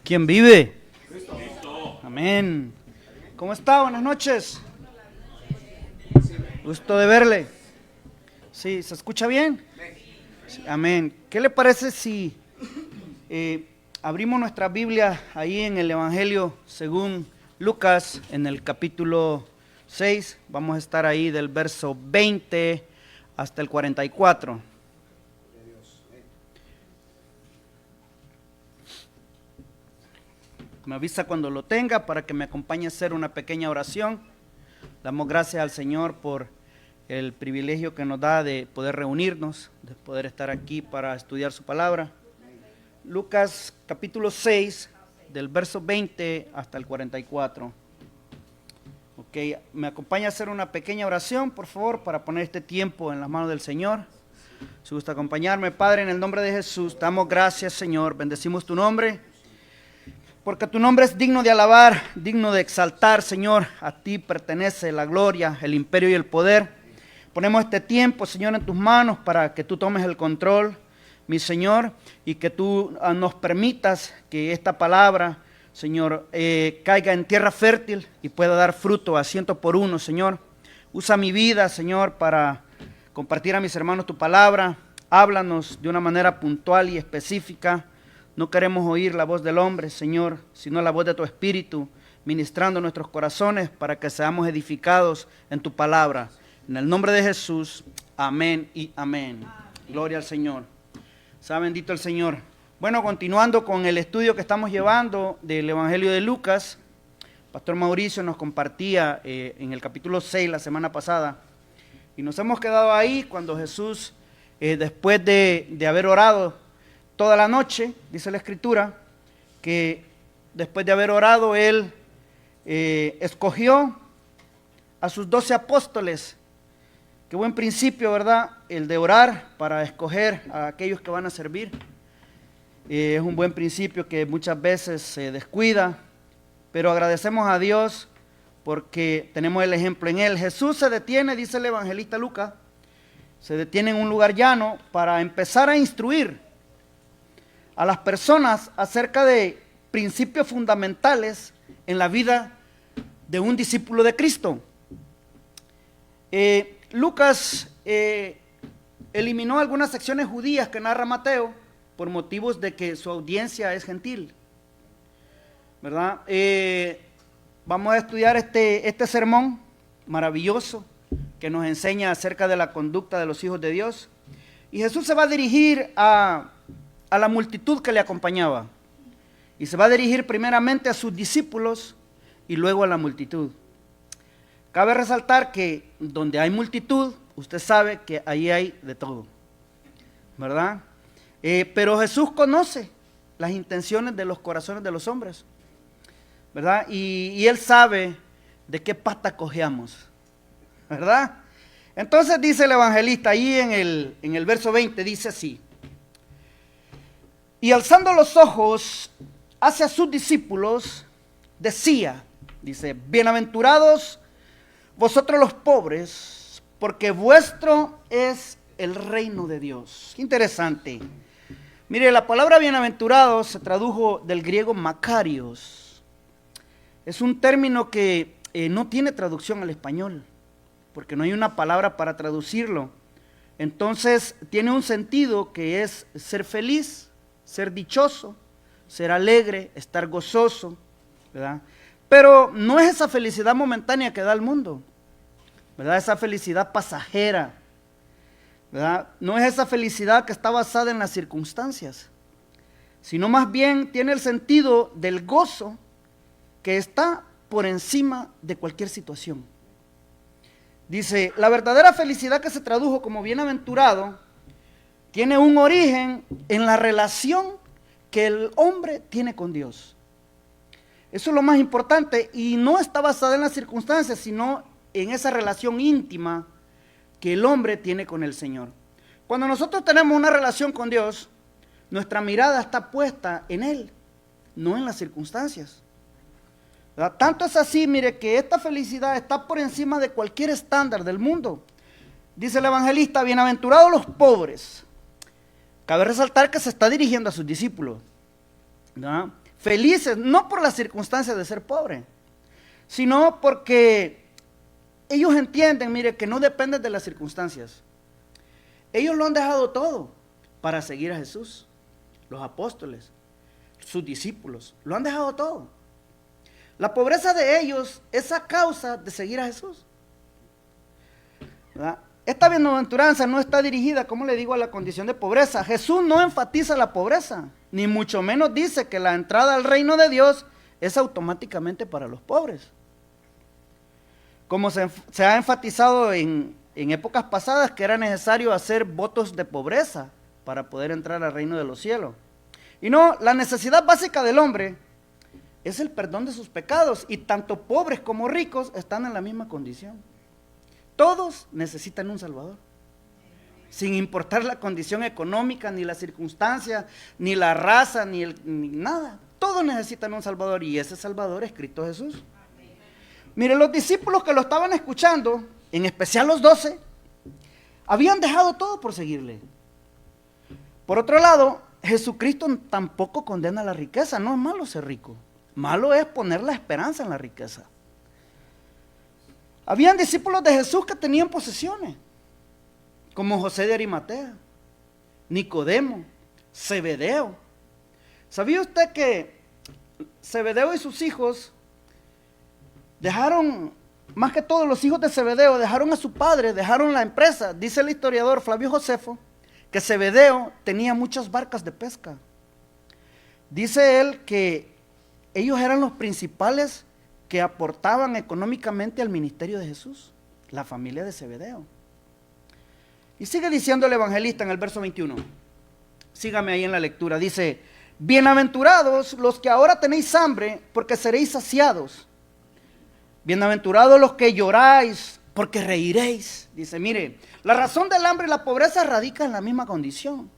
¿Quién vive? Cristo. Amén. ¿Cómo está? Buenas noches. Gusto de verle. Sí, ¿se escucha bien? Sí, amén. ¿Qué le parece si abrimos nuestra Biblia ahí en el Evangelio según Lucas, en el capítulo 6? Vamos a estar ahí del verso 20 hasta el 44. Me avisa cuando lo tenga para que me acompañe a hacer una pequeña oración. Damos gracias al Señor por el privilegio que nos da de poder reunirnos, de poder estar aquí para estudiar su palabra. Lucas capítulo 6, del verso 20 hasta el 44. Ok, me acompaña a hacer una pequeña oración, por favor, para poner este tiempo en las manos del Señor. Si gusta acompañarme, Padre, en el nombre de Jesús, damos gracias, Señor, bendecimos tu nombre. Porque tu nombre es digno de alabar, digno de exaltar, Señor. A ti pertenece la gloria, el imperio y el poder. Ponemos este tiempo, Señor, en tus manos para que tú tomes el control, mi Señor, y que tú nos permitas que esta palabra, Señor, caiga en tierra fértil y pueda dar fruto a 100 por 1, Señor. Usa mi vida, Señor, para compartir a mis hermanos tu palabra. Háblanos de una manera puntual y específica. No queremos oír la voz del hombre, Señor, sino la voz de tu Espíritu, ministrando nuestros corazones para que seamos edificados en tu palabra. En el nombre de Jesús, amén y amén. Gloria al Señor. Sea bendito el Señor. Bueno, continuando con el estudio que estamos llevando del Evangelio de Lucas, Pastor Mauricio nos compartía en el capítulo 6 la semana pasada, y nos hemos quedado ahí cuando Jesús, después de haber orado toda la noche, dice la Escritura, que después de haber orado, Él escogió a sus 12 apóstoles. Qué buen principio, ¿verdad? El de orar para escoger a aquellos que van a servir. Es un buen principio que muchas veces se descuida, pero agradecemos a Dios porque tenemos el ejemplo en Él. Jesús se detiene, dice el evangelista Lucas, se detiene en un lugar llano para empezar a instruir a las personas acerca de principios fundamentales en la vida de un discípulo de Cristo. Lucas eliminó algunas secciones judías que narra Mateo por motivos de que su audiencia es gentil, ¿verdad? Vamos a estudiar este sermón maravilloso que nos enseña acerca de la conducta de los hijos de Dios. Y Jesús se va a dirigir a la multitud que le acompañaba, y se va a dirigir primeramente a sus discípulos y luego a la multitud. Cabe resaltar que donde hay multitud, usted sabe que ahí hay de todo, ¿verdad? Pero Jesús conoce las intenciones de los corazones de los hombres, ¿verdad? Y Él sabe de qué pata cojeamos, ¿verdad? Entonces dice el evangelista ahí en el verso 20, dice así: y alzando los ojos hacia sus discípulos, decía, dice, bienaventurados vosotros los pobres, porque vuestro es el reino de Dios. Qué interesante. Mire, la palabra bienaventurados se tradujo del griego makarios. Es un término que no tiene traducción al español, porque no hay una palabra para traducirlo. Entonces tiene un sentido que es ser feliz, ser dichoso, ser alegre, estar gozoso, ¿verdad? Pero no es esa felicidad momentánea que da el mundo, ¿verdad? Esa felicidad pasajera, ¿verdad? No es esa felicidad que está basada en las circunstancias, sino más bien tiene el sentido del gozo que está por encima de cualquier situación. Dice, la verdadera felicidad que se tradujo como bienaventurado tiene un origen en la relación que el hombre tiene con Dios. Eso es lo más importante, y no está basada en las circunstancias, sino en esa relación íntima que el hombre tiene con el Señor. Cuando nosotros tenemos una relación con Dios, nuestra mirada está puesta en Él, no en las circunstancias, ¿verdad? Tanto es así, mire, que esta felicidad está por encima de cualquier estándar del mundo. Dice el evangelista, bienaventurados los pobres. Cabe resaltar que se está dirigiendo a sus discípulos, ¿verdad? felices, no por las circunstancias de ser pobre, sino porque ellos entienden, mire, que no dependen de las circunstancias. Ellos lo han dejado todo para seguir a Jesús. Los apóstoles, sus discípulos, lo han dejado todo. La pobreza de ellos es a causa de seguir a Jesús, ¿verdad? Esta bienaventuranza no está dirigida, como le digo, a la condición de pobreza. Jesús no enfatiza la pobreza, ni mucho menos dice que la entrada al reino de Dios es automáticamente para los pobres. Como se ha enfatizado en épocas pasadas que era necesario hacer votos de pobreza para poder entrar al reino de los cielos. Y no, la necesidad básica del hombre es el perdón de sus pecados, y tanto pobres como ricos están en la misma condición. Todos necesitan un Salvador, sin importar la condición económica, ni la circunstancia, ni la raza, ni nada. Todos necesitan un Salvador, y ese Salvador es Cristo Jesús. Miren, los discípulos que lo estaban escuchando, en especial los 12, habían dejado todo por seguirle. Por otro lado, Jesucristo tampoco condena la riqueza. No es malo ser rico, malo es poner la esperanza en la riqueza. Habían discípulos de Jesús que tenían posesiones, como José de Arimatea, Nicodemo, Zebedeo. ¿Sabía usted que Zebedeo y sus hijos dejaron, más que todos los hijos de Zebedeo, dejaron a su padre, dejaron la empresa? Dice el historiador Flavio Josefo que Zebedeo tenía muchas barcas de pesca. Dice él que ellos eran los principales que aportaban económicamente al ministerio de Jesús, la familia de Zebedeo. Y sigue diciendo el evangelista en el verso 21. Sígame ahí en la lectura. Dice: bienaventurados los que ahora tenéis hambre, porque seréis saciados. Bienaventurados los que lloráis, porque reiréis. Dice, mire, la razón del hambre y la pobreza radica en la misma condición.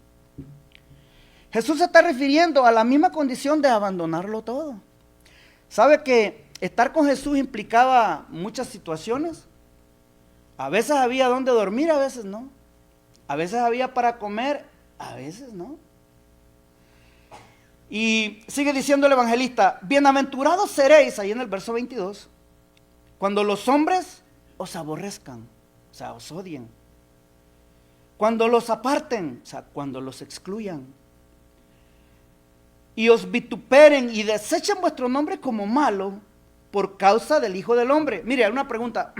Jesús se está refiriendo a la misma condición de abandonarlo todo. ¿Sabe que estar con Jesús implicaba muchas situaciones? A veces había donde dormir, a veces no. A veces había para comer, a veces no. Y sigue diciendo el evangelista: bienaventurados seréis, ahí en el verso 22, cuando los hombres os aborrezcan, o sea, os odien. Cuando los aparten, o sea, cuando los excluyan. Y os vituperen y desechen vuestro nombre como malo por causa del Hijo del Hombre. Mire, hay una pregunta.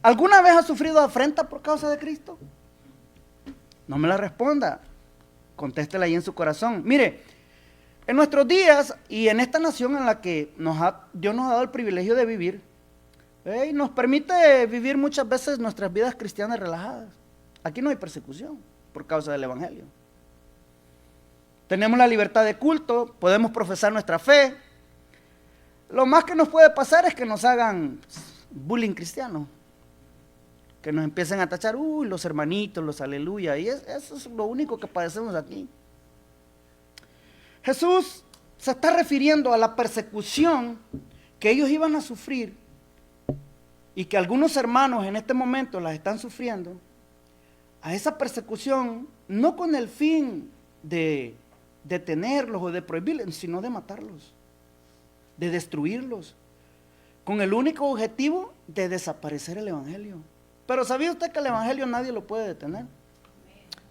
¿Alguna vez ha sufrido afrenta por causa de Cristo? No me la responda. Contéstela ahí en su corazón. Mire, en nuestros días y en esta nación en la que Dios nos ha dado el privilegio de vivir, nos permite vivir muchas veces nuestras vidas cristianas relajadas. Aquí no hay persecución por causa del evangelio. Tenemos la libertad de culto, podemos profesar nuestra fe. Lo más que nos puede pasar es que nos hagan bullying cristiano, que nos empiecen a tachar, los hermanitos, los aleluya, y eso es lo único que padecemos aquí. Jesús se está refiriendo a la persecución que ellos iban a sufrir y que algunos hermanos en este momento las están sufriendo, a esa persecución no con el fin de detenerlos o de prohibirlos, sino de matarlos, de destruirlos, con el único objetivo de desaparecer el evangelio. Pero ¿sabía usted que el evangelio nadie lo puede detener?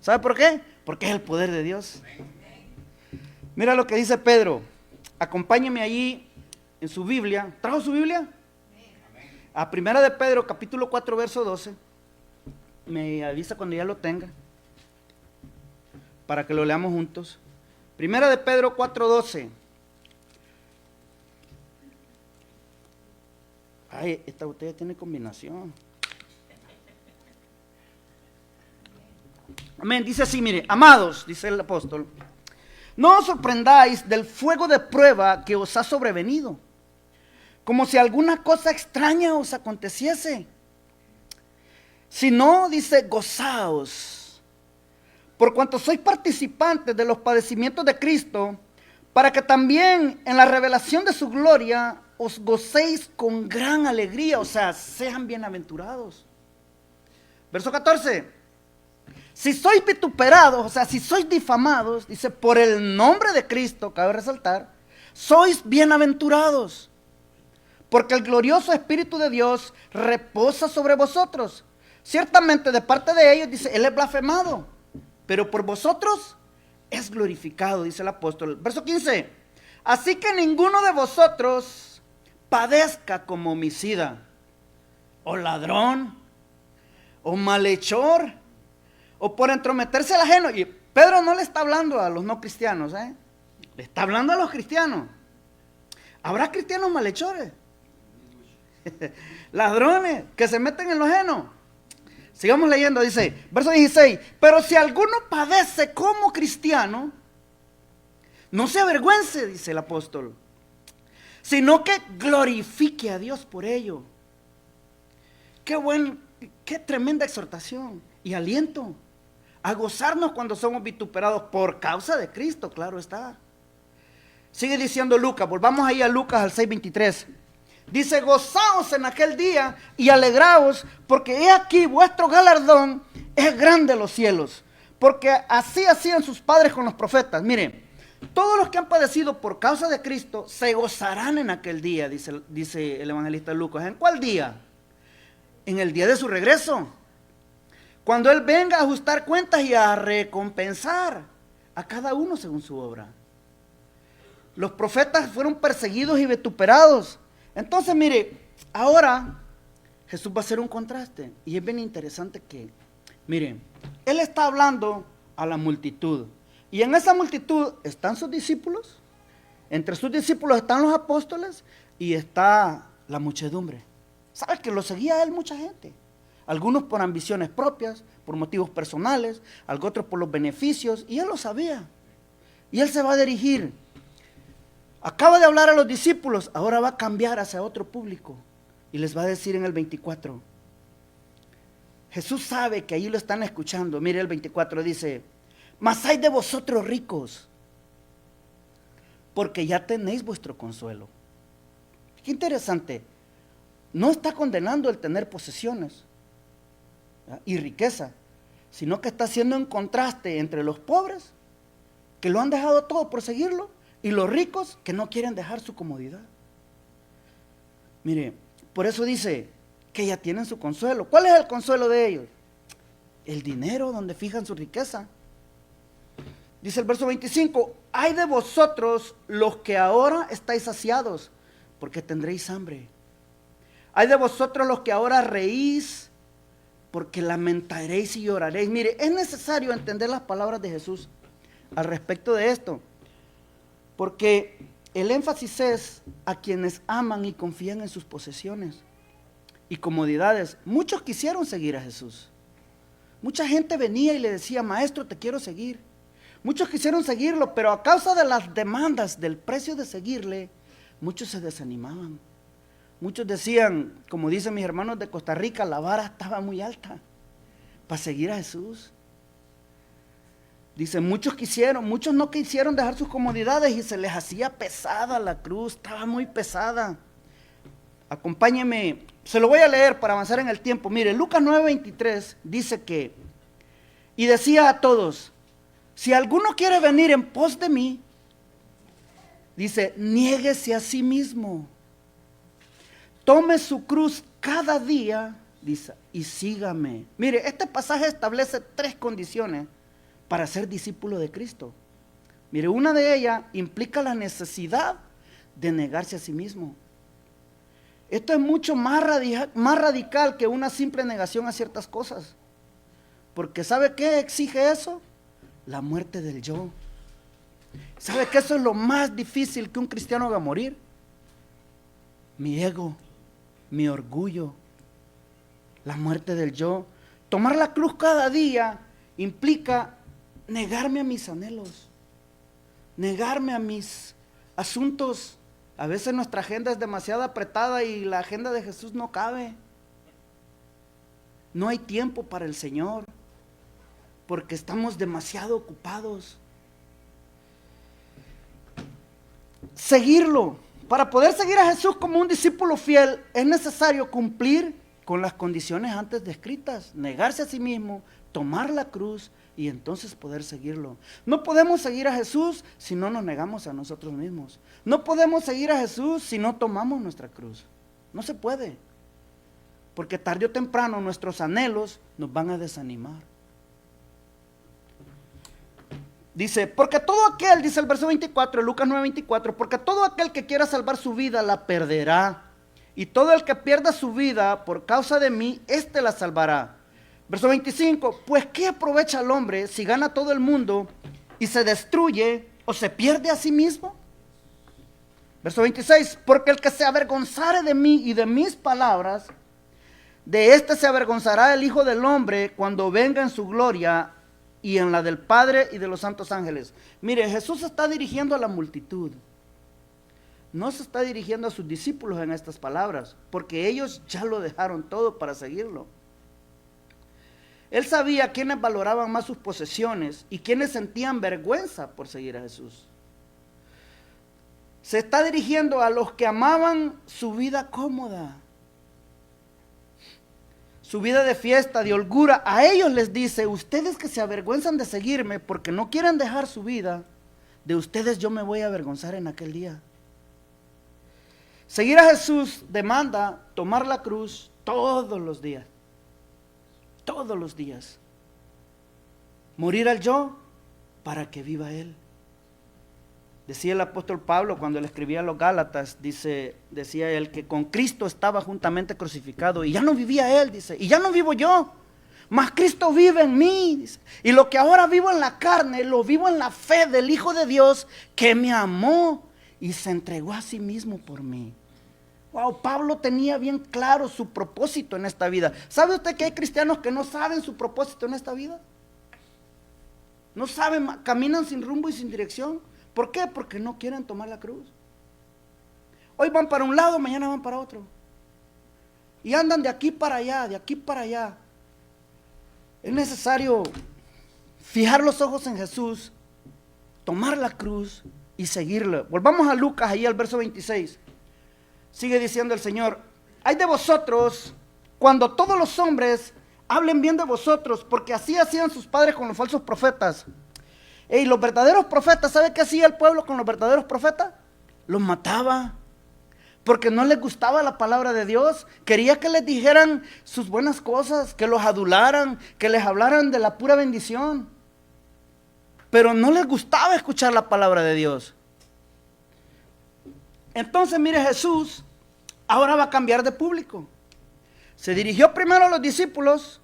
¿Sabe por qué? Porque es el poder de Dios. Mira lo que dice Pedro. Acompáñeme allí en su Biblia. ¿Trajo su Biblia? A Primera de Pedro, capítulo 4, verso 12. Me avisa cuando ya lo tenga, para que lo leamos juntos. Primera de Pedro 4:12. Ay, esta botella tiene combinación. Amén, dice así, mire: amados, dice el apóstol, no os sorprendáis del fuego de prueba que os ha sobrevenido, como si alguna cosa extraña os aconteciese. Sino, dice, gozaos, por cuanto sois participantes de los padecimientos de Cristo, para que también en la revelación de su gloria os gocéis con gran alegría, o sea, sean bienaventurados. Verso 14. Si sois vituperados, o sea, si sois difamados, dice, por el nombre de Cristo, cabe resaltar, sois bienaventurados, porque el glorioso Espíritu de Dios reposa sobre vosotros. Ciertamente de parte de ellos, dice, Él es blasfemado, pero por vosotros es glorificado, dice el apóstol. Verso 15, así que ninguno de vosotros padezca como homicida, o ladrón, o malhechor, o por entrometerse al ajeno. Y Pedro no le está hablando a los no cristianos, le está hablando a los cristianos. ¿Habrá cristianos malhechores? Ladrones que se meten en lo ajeno. Sigamos leyendo, dice, verso 16, pero si alguno padece como cristiano, no se avergüence, dice el apóstol, sino que glorifique a Dios por ello. Qué tremenda exhortación y aliento a gozarnos cuando somos vituperados por causa de Cristo, claro está. Sigue diciendo Lucas, volvamos ahí a Lucas al 6:23. Dice, gozaos en aquel día y alegraos, porque he aquí vuestro galardón es grande en los cielos, porque así hacían sus padres con los profetas. Miren, todos los que han padecido por causa de Cristo se gozarán en aquel día, dice el evangelista Lucas. ¿En cuál día? En el día de su regreso, cuando Él venga a ajustar cuentas y a recompensar a cada uno según su obra. Los profetas fueron perseguidos y vituperados. Entonces, mire, ahora Jesús va a hacer un contraste. Y es bien interesante que, mire, Él está hablando a la multitud. Y en esa multitud están sus discípulos. Entre sus discípulos están los apóstoles y está la muchedumbre. ¿Sabe que lo seguía a Él mucha gente? Algunos por ambiciones propias, por motivos personales, otros por los beneficios. Y Él lo sabía. Y Él se va a dirigir. Acaba de hablar a los discípulos, ahora va a cambiar hacia otro público y les va a decir en el 24. Jesús sabe que ahí lo están escuchando. Mire el 24, dice, mas hay de vosotros ricos, porque ya tenéis vuestro consuelo. Qué interesante, no está condenando el tener posesiones y riqueza, sino que está haciendo un contraste entre los pobres, que lo han dejado todo por seguirlo, y los ricos que no quieren dejar su comodidad. Mire, por eso dice que ya tienen su consuelo. ¿Cuál es el consuelo de ellos? El dinero, donde fijan su riqueza. Dice el verso 25, ay de vosotros los que ahora estáis saciados, porque tendréis hambre. Ay de vosotros los que ahora reís, porque lamentaréis y lloraréis. Mire, es necesario entender las palabras de Jesús al respecto de esto. Porque el énfasis es a quienes aman y confían en sus posesiones y comodidades. Muchos quisieron seguir a Jesús. Mucha gente venía y le decía, maestro, te quiero seguir. Muchos quisieron seguirlo, pero a causa de las demandas del precio de seguirle, muchos se desanimaban. Muchos decían, como dicen mis hermanos de Costa Rica, la vara estaba muy alta para seguir a Jesús. Dice, muchos no quisieron dejar sus comodidades y se les hacía pesada la cruz, estaba muy pesada. Acompáñeme, se lo voy a leer para avanzar en el tiempo. Mire, Lucas 9:23 dice que, y decía a todos, si alguno quiere venir en pos de mí, dice, niéguese a sí mismo, tome su cruz cada día, dice, y sígame. Mire, este pasaje establece 3 condiciones para ser discípulo de Cristo. Mire, una de ellas implica la necesidad de negarse a sí mismo. Esto es mucho más radical que una simple negación a ciertas cosas. Porque ¿sabe qué exige eso? La muerte del yo. ¿Sabe que eso es lo más difícil que un cristiano haga morir? Mi ego, mi orgullo, la muerte del yo. Tomar la cruz cada día implica negarme a mis anhelos, negarme a mis asuntos. A veces nuestra agenda es demasiado apretada y la agenda de Jesús no cabe. No hay tiempo para el Señor porque estamos demasiado ocupados. Seguirlo, para poder seguir a Jesús como un discípulo fiel, es necesario cumplir con las condiciones antes descritas: negarse a sí mismo, tomar la cruz, y entonces poder seguirlo. No podemos seguir a Jesús si no nos negamos a nosotros mismos. No podemos seguir a Jesús si no tomamos nuestra cruz. No se puede. Porque tarde o temprano nuestros anhelos nos van a desanimar. Dice, porque todo aquel, dice el verso 24, Lucas 9:24, porque todo aquel que quiera salvar su vida la perderá. Y todo el que pierda su vida por causa de mí, éste la salvará. Verso 25, pues ¿qué aprovecha el hombre si gana todo el mundo y se destruye o se pierde a sí mismo? Verso 26, porque el que se avergonzare de mí y de mis palabras, de éste se avergonzará el Hijo del Hombre cuando venga en su gloria y en la del Padre y de los santos ángeles. Mire, Jesús se está dirigiendo a la multitud. No se está dirigiendo a sus discípulos en estas palabras, porque ellos ya lo dejaron todo para seguirlo. Él sabía quiénes valoraban más sus posesiones y quiénes sentían vergüenza por seguir a Jesús. Se está dirigiendo a los que amaban su vida cómoda, su vida de fiesta, de holgura. A ellos les dice, ustedes que se avergüenzan de seguirme porque no quieren dejar su vida, de ustedes yo me voy a avergonzar en aquel día. Seguir a Jesús demanda tomar la cruz todos los días. Todos los días. Morir al yo para que viva Él. Decía el apóstol Pablo cuando le escribía a los Gálatas, decía él que con Cristo estaba juntamente crucificado y ya no vivía Él, dice, y ya no vivo yo, mas Cristo vive en mí, dice, y lo que ahora vivo en la carne, lo vivo en la fe del Hijo de Dios que me amó y se entregó a sí mismo por mí. Wow, Pablo tenía bien claro su propósito en esta vida. ¿Sabe usted que hay cristianos que no saben su propósito en esta vida? No saben, caminan sin rumbo y sin dirección. ¿Por qué? Porque no quieren tomar la cruz. Hoy van para un lado, mañana van para otro. Y andan de aquí para allá, de aquí para allá. Es necesario fijar los ojos en Jesús, tomar la cruz y seguirlo. Volvamos a Lucas, ahí al verso 26. Sigue diciendo el Señor, ay de vosotros cuando todos los hombres hablen bien de vosotros, porque así hacían sus padres con los falsos profetas. Y los verdaderos profetas, ¿sabe qué hacía el pueblo con los verdaderos profetas? Los mataba, porque no les gustaba la palabra de Dios. Quería que les dijeran sus buenas cosas, que los adularan, que les hablaran de la pura bendición. Pero no les gustaba escuchar la palabra de Dios. Entonces, mire, Jesús ahora va a cambiar de público. Se dirigió primero a los discípulos,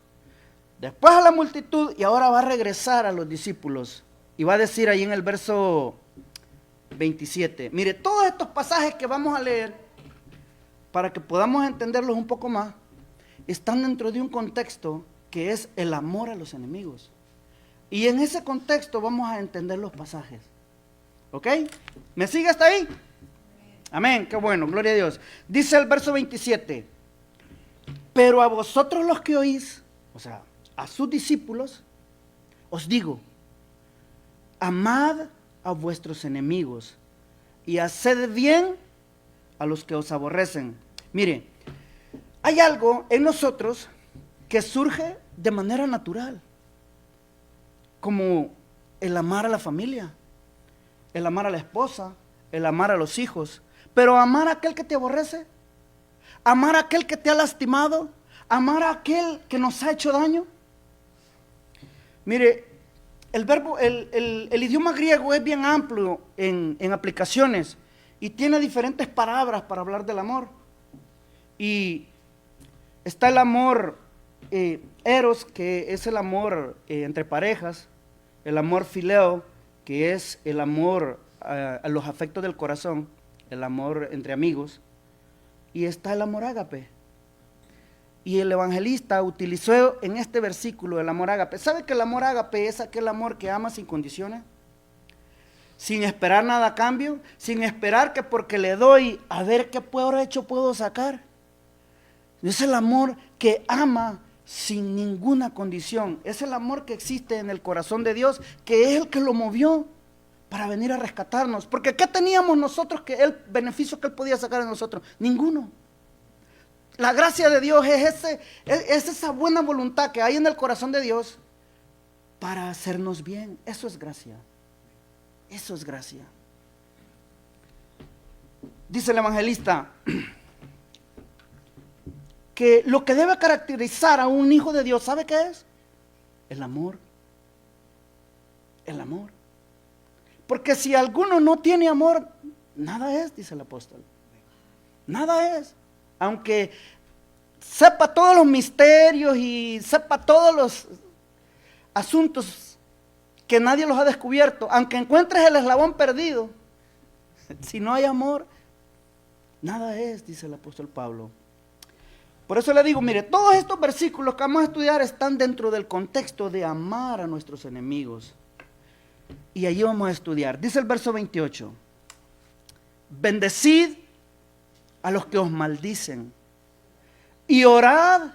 después a la multitud y ahora va a regresar a los discípulos. Y va a decir ahí en el verso 27. Mire, todos estos pasajes que vamos a leer, para que podamos entenderlos un poco más, están dentro de un contexto que es el amor a los enemigos. Y en ese contexto vamos a entender los pasajes. ¿Ok? ¿Me sigue hasta ahí? Amén, qué bueno, gloria a Dios. Dice el verso 27, pero a vosotros los que oís, o sea, a sus discípulos, os digo, amad a vuestros enemigos y haced bien a los que os aborrecen. Mire, hay algo en nosotros que surge de manera natural, como el amar a la familia, el amar a la esposa, el amar a los hijos. Pero amar a aquel que te aborrece, amar a aquel que te ha lastimado, amar a aquel que nos ha hecho daño. Mire, el idioma griego es bien amplio en aplicaciones y tiene diferentes palabras para hablar del amor. Y está el amor eros, que es el amor entre parejas, el amor fileo, que es el amor a los afectos del corazón, el amor entre amigos, y está el amor ágape. Y el evangelista utilizó en este versículo el amor ágape. ¿Sabe que el amor ágape es aquel amor que ama sin condiciones? Sin esperar nada a cambio, sin esperar que porque le doy, a ver qué hecho puedo sacar. Es el amor que ama sin ninguna condición. Es el amor que existe en el corazón de Dios, que es el que lo movió para venir a rescatarnos. Porque ¿qué teníamos nosotros que el beneficio que Él podía sacar de nosotros? Ninguno. La gracia de Dios es esa buena voluntad que hay en el corazón de Dios, para hacernos bien. Eso es gracia. Eso es gracia. Dice el evangelista que lo que debe caracterizar a un hijo de Dios, ¿sabe qué es? El amor. El amor. Porque si alguno no tiene amor, nada es, dice el apóstol. Nada es. Aunque sepa todos los misterios y sepa todos los asuntos que nadie los ha descubierto, aunque encuentres el eslabón perdido, si no hay amor, nada es, dice el apóstol Pablo. Por eso le digo, mire, todos estos versículos que vamos a estudiar están dentro del contexto de amar a nuestros enemigos. Y allí vamos a estudiar. Dice el verso 28. Bendecid a los que os maldicen y orad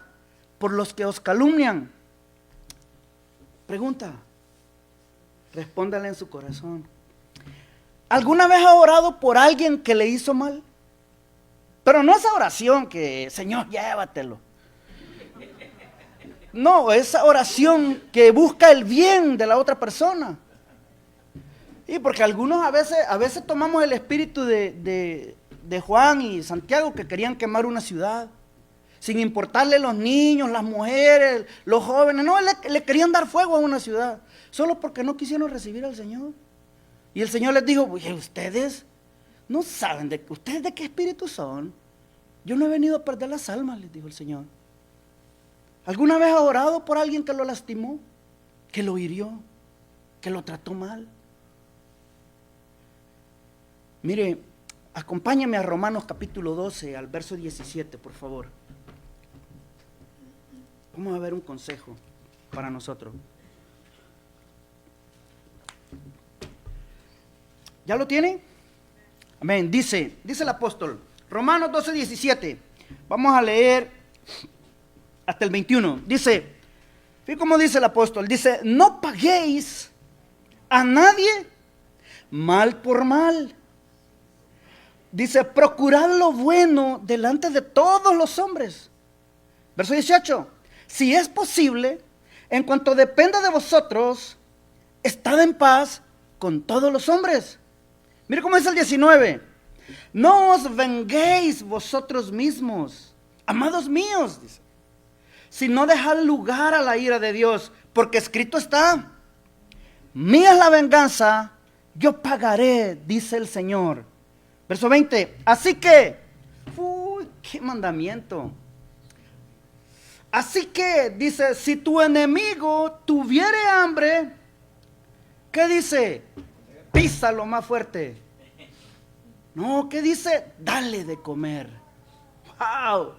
por los que os calumnian. Pregunta, respóndale en su corazón. ¿Alguna vez ha orado por alguien que le hizo mal? Pero no esa oración que, Señor, llévatelo. No, esa oración que busca el bien de la otra persona. Y porque algunos a veces tomamos el espíritu de Juan y Santiago, que querían quemar una ciudad, sin importarle los niños, las mujeres, los jóvenes. No, le querían dar fuego a una ciudad, solo porque no quisieron recibir al Señor. Y el Señor les dijo, oye, ustedes no saben, ustedes de qué espíritu son. Yo no he venido a perder las almas, les dijo el Señor. ¿Alguna vez ha orado por alguien que lo lastimó, que lo hirió, que lo trató mal? Mire, acompáñame a Romanos capítulo 12, al verso 17, por favor. Vamos a ver un consejo para nosotros. ¿Ya lo tienen? Amén. Dice el apóstol, Romanos 12, 17. Vamos a leer hasta el 21. Dice, fíjate cómo dice el apóstol. Dice, no paguéis a nadie mal por mal. Dice, procurad lo bueno delante de todos los hombres. Verso 18. Si es posible, en cuanto dependa de vosotros, estad en paz con todos los hombres. Mire cómo dice el 19. No os venguéis vosotros mismos, amados míos, dice, sino dejad lugar a la ira de Dios, porque escrito está, mía es la venganza, yo pagaré, dice el Señor. Verso 20, así que, uy, qué mandamiento. Así que, dice, si tu enemigo tuviere hambre, ¿qué dice? Písalo más fuerte. No, ¿qué dice? Dale de comer. ¡Wow!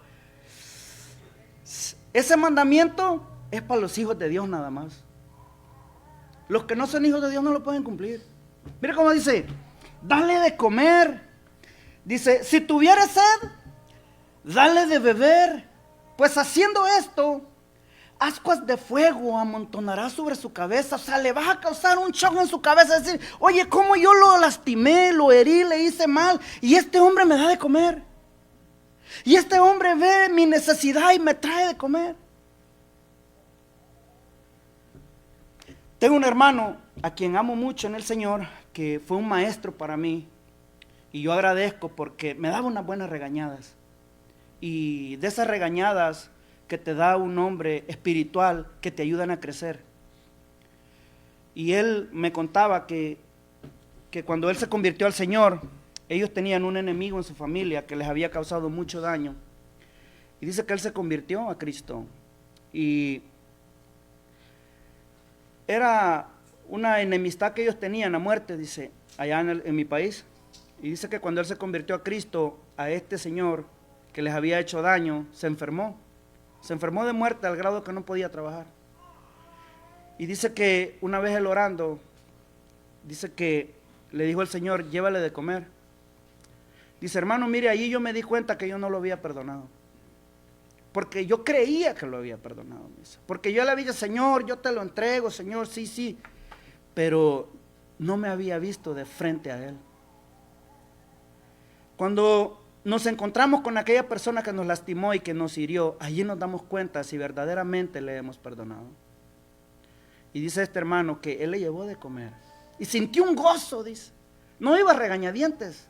Ese mandamiento es para los hijos de Dios nada más. Los que no son hijos de Dios no lo pueden cumplir. Mira cómo dice, dale de comer. Dice, si tuviere sed, dale de beber. Pues haciendo esto, ascuas de fuego amontonará sobre su cabeza. O sea, le vas a causar un shock en su cabeza. Decir, oye, ¿cómo yo lo lastimé, lo herí, le hice mal? Y este hombre me da de comer. Y este hombre ve mi necesidad y me trae de comer. Tengo un hermano a quien amo mucho en el Señor, que fue un maestro para mí. Y yo agradezco porque me daba unas buenas regañadas. Y de esas regañadas que te da un hombre espiritual que te ayudan a crecer. Y él me contaba que cuando él se convirtió al Señor, ellos tenían un enemigo en su familia que les había causado mucho daño. Y dice que él se convirtió a Cristo. Y era una enemistad que ellos tenían a muerte, dice, allá en mi país. Y dice que cuando él se convirtió a Cristo, a este señor que les había hecho daño, se enfermó. Se enfermó de muerte al grado que no podía trabajar. Y dice que una vez él orando, dice que le dijo al Señor, llévale de comer. Dice, hermano, mire, ahí yo me di cuenta que yo no lo había perdonado. Porque yo creía que lo había perdonado. Porque yo le había dicho, Señor, yo te lo entrego, Señor, sí, sí. Pero no me había visto de frente a él. Cuando nos encontramos con aquella persona que nos lastimó y que nos hirió, allí nos damos cuenta si verdaderamente le hemos perdonado. Y dice este hermano que él le llevó de comer. Y sintió un gozo, dice. No iba a regañadientes.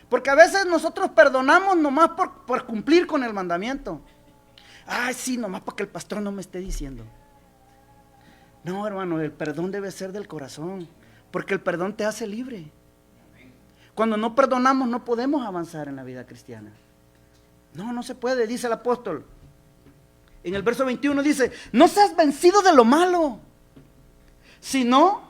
Porque a veces nosotros perdonamos nomás por cumplir con el mandamiento. Ay, sí, nomás para que el pastor no me esté diciendo. No, hermano, el perdón debe ser del corazón. Porque el perdón te hace libre. Cuando no perdonamos no podemos avanzar en la vida cristiana. No se puede, dice el apóstol. En el verso 21 dice, no seas vencido de lo malo, sino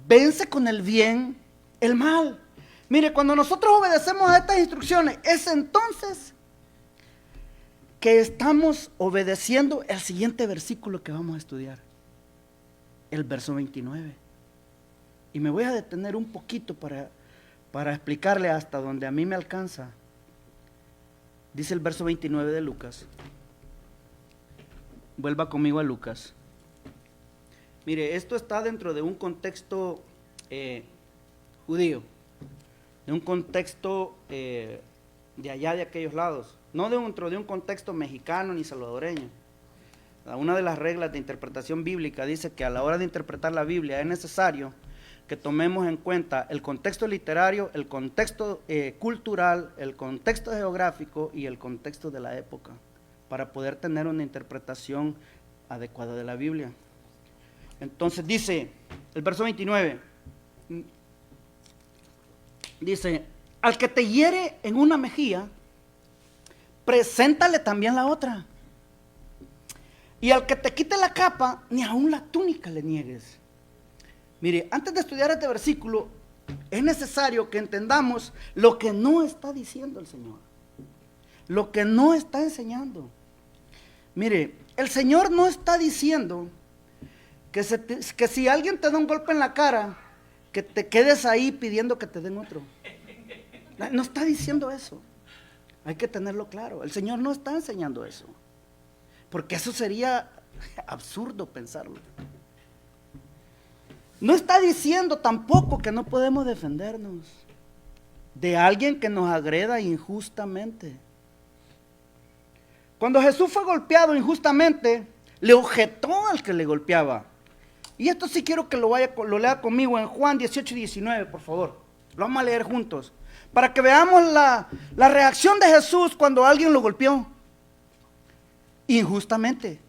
vence con el bien el mal. Mire, cuando nosotros obedecemos a estas instrucciones, es entonces que estamos obedeciendo el siguiente versículo que vamos a estudiar. El verso 29. Y me voy a detener un poquito para explicarle hasta donde a mí me alcanza. Dice el verso 29 de Lucas. Vuelva conmigo a Lucas. Mire, esto está dentro de un contexto judío, de un contexto de allá de aquellos lados, no dentro de un contexto mexicano ni salvadoreño. Una de las reglas de interpretación bíblica dice que a la hora de interpretar la Biblia es necesario que tomemos en cuenta el contexto literario, el contexto cultural, el contexto geográfico y el contexto de la época, para poder tener una interpretación adecuada de la Biblia. Entonces dice, el verso 29, dice, al que te hiere en una mejilla, preséntale también la otra. Y al que te quite la capa, ni aun la túnica le niegues. Mire, antes de estudiar este versículo, es necesario que entendamos lo que no está diciendo el Señor, lo que no está enseñando. Mire, el Señor no está diciendo que si alguien te da un golpe en la cara, que te quedes ahí pidiendo que te den otro. No está diciendo eso. Hay que tenerlo claro. El Señor no está enseñando eso, porque eso sería absurdo pensarlo. No está diciendo tampoco que no podemos defendernos de alguien que nos agreda injustamente. Cuando Jesús fue golpeado injustamente, le objetó al que le golpeaba. Y esto sí quiero que lo lea conmigo en Juan 18 y 19, por favor. Lo vamos a leer juntos, para que veamos la reacción de Jesús cuando alguien lo golpeó injustamente.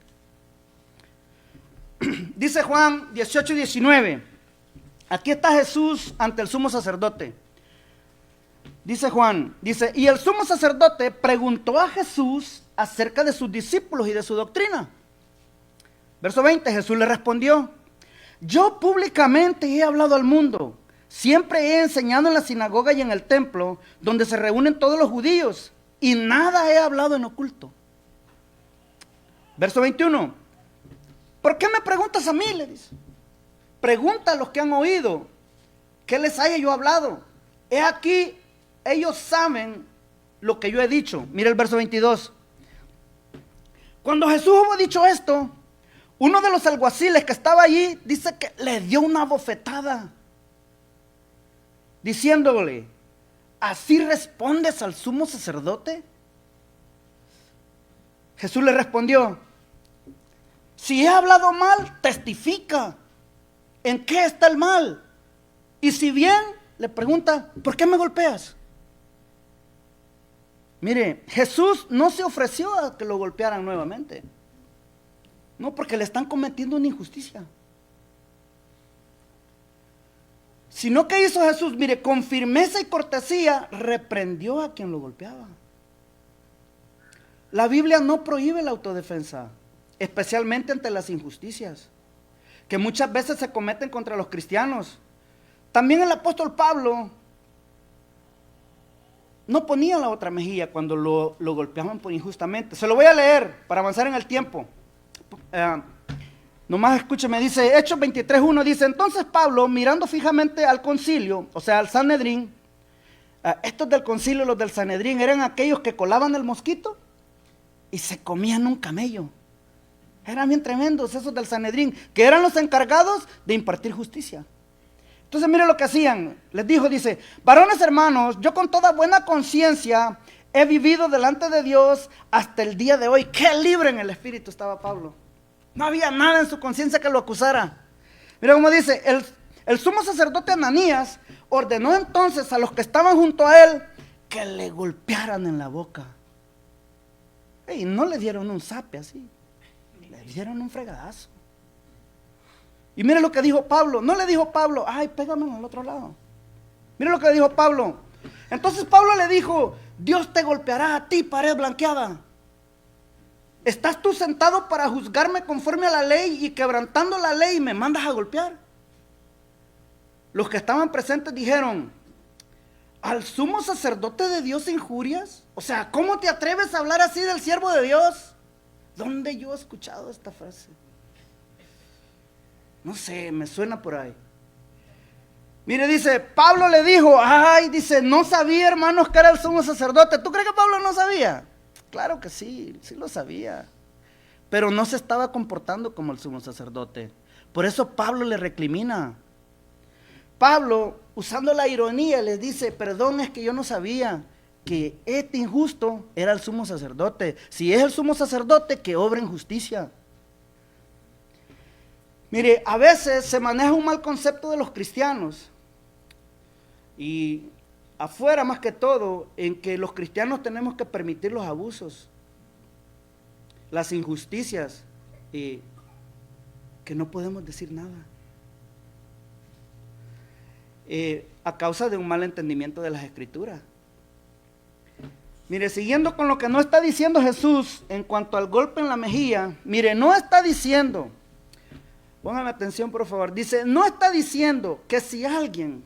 Dice Juan 18 y 19. Aquí está Jesús ante el sumo sacerdote. Dice Juan, dice, y el sumo sacerdote preguntó a Jesús acerca de sus discípulos y de su doctrina. Verso 20, Jesús le respondió, yo públicamente he hablado al mundo, siempre he enseñado en la sinagoga y en el templo, donde se reúnen todos los judíos, y nada he hablado en oculto. Verso 21, ¿por qué me preguntas a mí? Le dice, pregunta a los que han oído, ¿qué les haya yo hablado? He aquí, ellos saben lo que yo he dicho. Mira el verso 22. Cuando Jesús hubo dicho esto, uno de los alguaciles que estaba allí dice que le dio una bofetada, diciéndole, ¿así respondes al sumo sacerdote? Jesús le respondió, si he hablado mal, testifica. ¿En qué está el mal? Y si bien, le pregunta, ¿por qué me golpeas? Mire, Jesús no se ofreció a que lo golpearan nuevamente. No, porque le están cometiendo una injusticia. Sino que hizo Jesús, mire, con firmeza y cortesía, reprendió a quien lo golpeaba. La Biblia no prohíbe la autodefensa, especialmente ante las injusticias que muchas veces se cometen contra los cristianos. También el apóstol Pablo no ponía la otra mejilla cuando lo golpeaban por injustamente. Se lo voy a leer para avanzar en el tiempo. Nomás escúcheme, dice Hechos 23:1, dice, entonces Pablo, mirando fijamente al concilio, o sea al Sanedrín, estos del concilio, los del Sanedrín, eran aquellos que colaban el mosquito y se comían un camello. Eran bien tremendos esos del Sanedrín, que eran los encargados de impartir justicia. Entonces mire lo que hacían, les dijo, dice, varones hermanos, yo con toda buena conciencia he vivido delante de Dios hasta el día de hoy. Qué libre en el espíritu estaba Pablo. No había nada en su conciencia que lo acusara. Mira cómo dice, el sumo sacerdote Ananías ordenó entonces a los que estaban junto a él que le golpearan en la boca. Y no le dieron un zape así, le dieron un fregadazo. Y mire lo que dijo Pablo. No le dijo Pablo, ay, pégame al otro lado. Mire lo que dijo Pablo. Entonces Pablo le dijo, Dios te golpeará a ti, pared blanqueada. ¿Estás tú sentado para juzgarme conforme a la ley y quebrantando la ley me mandas a golpear? Los que estaban presentes dijeron, ¿al sumo sacerdote de Dios injurias? O sea, ¿cómo te atreves a hablar así del siervo de Dios? ¿Dónde yo he escuchado esta frase? No sé, me suena por ahí. Mire, dice, Pablo le dijo, ay, dice, no sabía, hermanos, que era el sumo sacerdote. ¿Tú crees que Pablo no sabía? Claro que sí, sí lo sabía. Pero no se estaba comportando como el sumo sacerdote. Por eso Pablo le recrimina. Pablo, usando la ironía, les dice, perdón, es que yo no sabía que este injusto era el sumo sacerdote. Si es el sumo sacerdote, que obre en justicia. Mire, a veces se maneja un mal concepto de los cristianos. Y afuera más que todo, en que los cristianos tenemos que permitir los abusos, las injusticias, y que no podemos decir nada. A causa de un mal entendimiento de las escrituras. Mire, siguiendo con lo que no está diciendo Jesús en cuanto al golpe en la mejilla, mire, no está diciendo, pónganme atención por favor, dice, no está diciendo que si alguien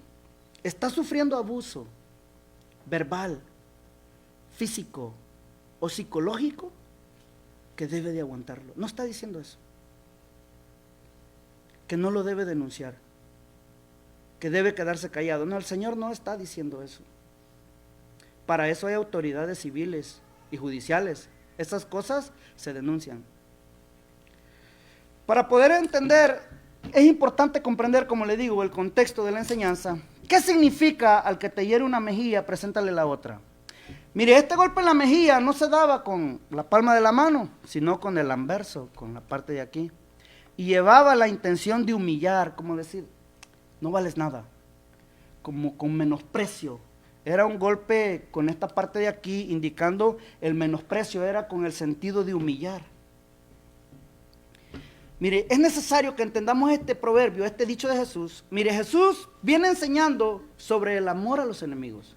está sufriendo abuso verbal, físico o psicológico, que debe de aguantarlo. No está diciendo eso. Que no lo debe denunciar, que debe quedarse callado. No, el Señor no está diciendo eso. Para eso hay autoridades civiles y judiciales. Esas cosas se denuncian. Para poder entender, es importante comprender, como le digo, el contexto de la enseñanza. ¿Qué significa al que te hiere una mejilla, preséntale la otra? Mire, este golpe en la mejilla no se daba con la palma de la mano, sino con el anverso, con la parte de aquí. Y llevaba la intención de humillar, como decir, no vales nada, como con menosprecio. Era un golpe con esta parte de aquí, indicando el menosprecio, era con el sentido de humillar. Mire, es necesario que entendamos este proverbio, este dicho de Jesús. Mire, Jesús viene enseñando sobre el amor a los enemigos,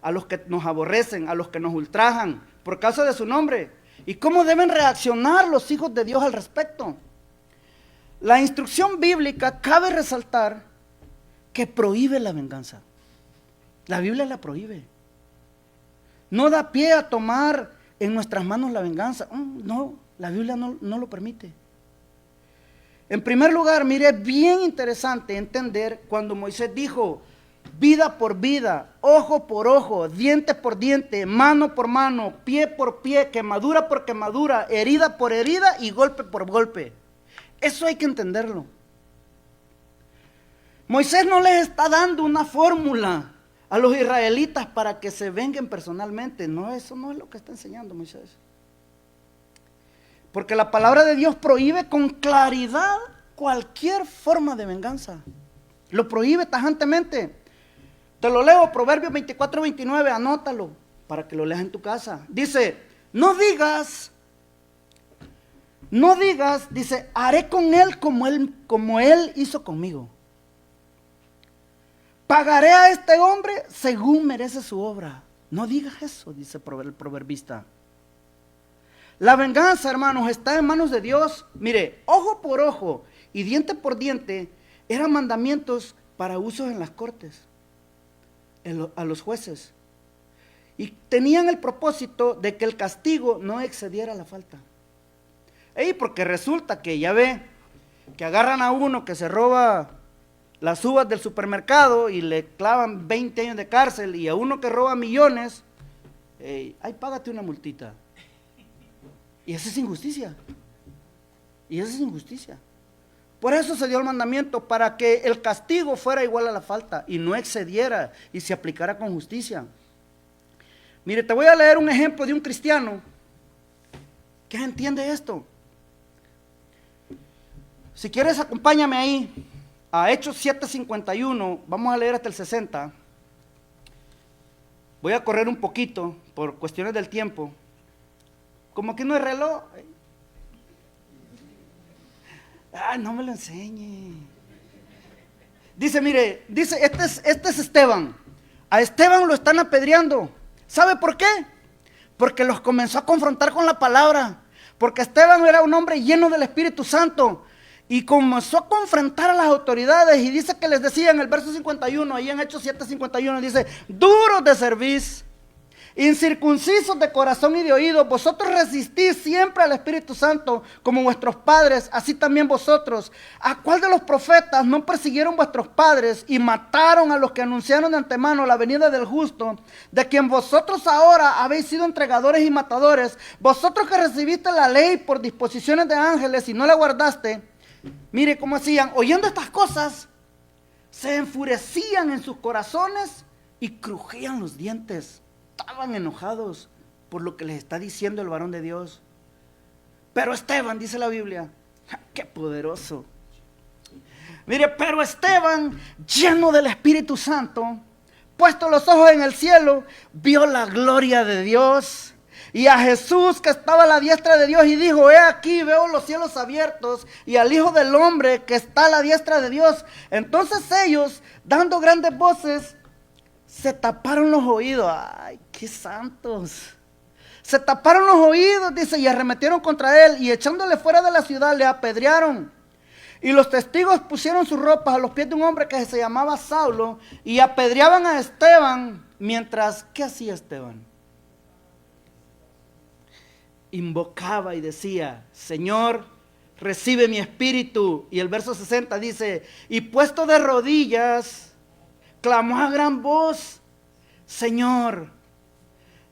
a los que nos aborrecen, a los que nos ultrajan por causa de su nombre, y cómo deben reaccionar los hijos de Dios al respecto. La instrucción bíblica cabe resaltar que prohíbe la venganza. La Biblia la prohíbe. No da pie a tomar en nuestras manos la venganza. No, la Biblia no lo permite. En primer lugar, mire, es bien interesante entender cuando Moisés dijo, vida por vida, ojo por ojo, diente por diente, mano por mano, pie por pie, quemadura por quemadura, herida por herida y golpe por golpe. Eso hay que entenderlo. Moisés no les está dando una fórmula a los israelitas para que se venguen personalmente. No, eso no es lo que está enseñando Moisés. Porque la palabra de Dios prohíbe con claridad cualquier forma de venganza. Lo prohíbe tajantemente. Te lo leo, Proverbios 24-29, anótalo para que lo leas en tu casa. Dice, no digas, dice, haré con él como él hizo conmigo. Pagaré a este hombre según merece su obra. No digas eso, dice el proverbista. La venganza, hermanos, está en manos de Dios. Mire, ojo por ojo y diente por diente eran mandamientos para usos en las cortes, a los jueces. Y tenían el propósito de que el castigo no excediera la falta. Porque resulta que ya ve que agarran a uno que se roba las uvas del supermercado y le clavan 20 años de cárcel, y a uno que roba millones, págate una multita. Y esa es injusticia. Por eso se dio el mandamiento, para que el castigo fuera igual a la falta y no excediera y se aplicara con justicia. Mire, te voy a leer un ejemplo de un cristiano que entiende esto. Si quieres, acompáñame ahí a Hechos 7:51, vamos a leer hasta el 60. Voy a correr un poquito por cuestiones del tiempo. Como que no hay reloj. Ay, no me lo enseñe. Dice, mire, dice, este es Esteban. A Esteban lo están apedreando. ¿Sabe por qué? Porque los comenzó a confrontar con la palabra. Porque Esteban era un hombre lleno del Espíritu Santo. Y comenzó a confrontar a las autoridades. Y dice que les decía en el verso 51, ahí en Hechos 7:51, dice, duros de cerviz, incircuncisos de corazón y de oído, vosotros resistís siempre al Espíritu Santo como vuestros padres, así también vosotros. ¿A cuál de los profetas no persiguieron vuestros padres y mataron a los que anunciaron de antemano la venida del justo, de quien vosotros ahora habéis sido entregadores y matadores? Vosotros que recibiste la ley por disposiciones de ángeles y no la guardaste. Mire cómo hacían, oyendo estas cosas, se enfurecían en sus corazones y crujían los dientes. Estaban enojados por lo que les está diciendo el varón de Dios. Pero Esteban, dice la Biblia, qué poderoso. Mire, pero Esteban, lleno del Espíritu Santo, puesto los ojos en el cielo, vio la gloria de Dios y a Jesús que estaba a la diestra de Dios y dijo, he aquí, veo los cielos abiertos y al Hijo del Hombre que está a la diestra de Dios. Entonces ellos, dando grandes voces, se taparon los oídos. Ay, qué santos. Se taparon los oídos, dice, y arremetieron contra él y echándole fuera de la ciudad le apedrearon. Y los testigos pusieron sus ropas a los pies de un hombre que se llamaba Saulo y apedreaban a Esteban mientras, ¿qué hacía Esteban? Invocaba y decía, Señor, recibe mi espíritu. Y el verso 60 dice, y puesto de rodillas, clamó a gran voz, Señor,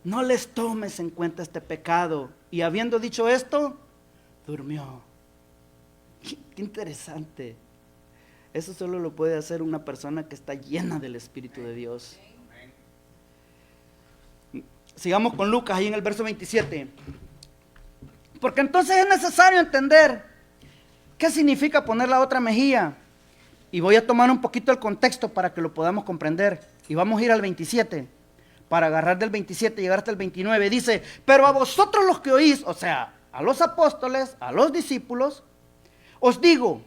no les tomes en cuenta este pecado. Y habiendo dicho esto, durmió. Qué interesante. Eso solo lo puede hacer una persona que está llena del Espíritu de Dios. Sigamos con Lucas, ahí en el verso 27. Porque entonces es necesario entender qué significa poner la otra mejilla. Y voy a tomar un poquito el contexto para que lo podamos comprender. Y vamos a ir al 27, para agarrar del 27 y llegar hasta el 29. Dice, pero a vosotros los que oís, o sea, a los apóstoles, a los discípulos, os digo,